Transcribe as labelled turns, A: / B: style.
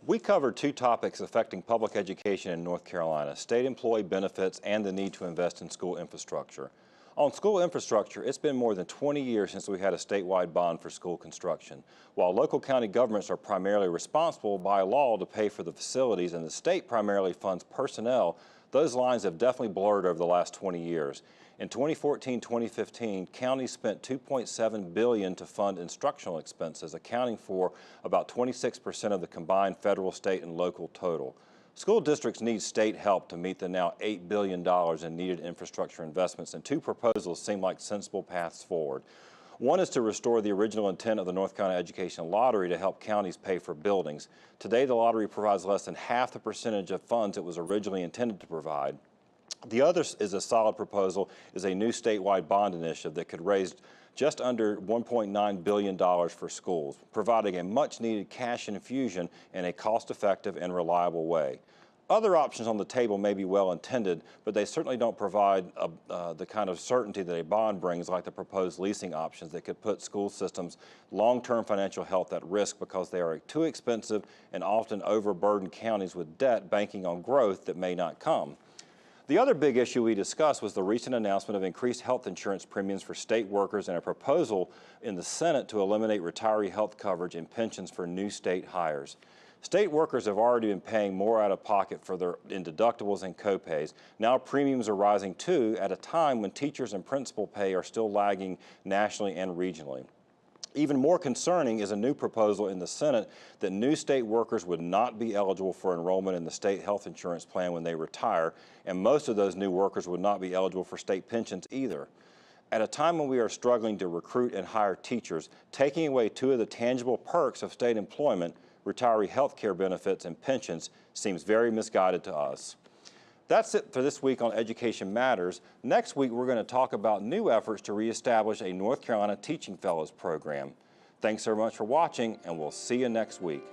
A: We covered two topics affecting public education in North Carolina: state employee benefits and the need to invest in school infrastructure. On school infrastructure, it's been more than 20 years since we had a statewide bond for school construction. While local county governments are primarily responsible by law to pay for the facilities and the state primarily funds personnel, those lines have definitely blurred over the last 20 years. In 2014-2015, counties spent $2.7 billion to fund instructional expenses, accounting for about 26% of the combined federal, state, and local total. School districts need state help to meet the now $8 billion in needed infrastructure investments, and two proposals seem like sensible paths forward. One is to restore the original intent of the North Carolina Education Lottery to help counties pay for buildings. Today, the lottery provides less than half the percentage of funds it was originally intended to provide. The other is a solid proposal, is a new statewide bond initiative that could raise just under $1.9 billion for schools, providing a much-needed cash infusion in a cost-effective and reliable way. Other options on the table may be well-intended, but they certainly don't provide the kind of certainty that a bond brings, like the proposed leasing options that could put school systems' long-term financial health at risk because they are too expensive and often overburden counties with debt banking on growth that may not come. The other big issue we discussed was the recent announcement of increased health insurance premiums for state workers and a proposal in the Senate to eliminate retiree health coverage and pensions for new state hires. State workers have already been paying more out of pocket in deductibles and copays. Now premiums are rising too at a time when teachers and principal pay are still lagging nationally and regionally. Even more concerning is a new proposal in the Senate that new state workers would not be eligible for enrollment in the state health insurance plan when they retire, and most of those new workers would not be eligible for state pensions either. At a time when we are struggling to recruit and hire teachers, taking away two of the tangible perks of state employment, retiree health care benefits and pensions, seems very misguided to us. That's it for this week on Education Matters. Next week, we're going to talk about new efforts to reestablish a North Carolina Teaching Fellows program. Thanks so much for watching, and we'll see you next week.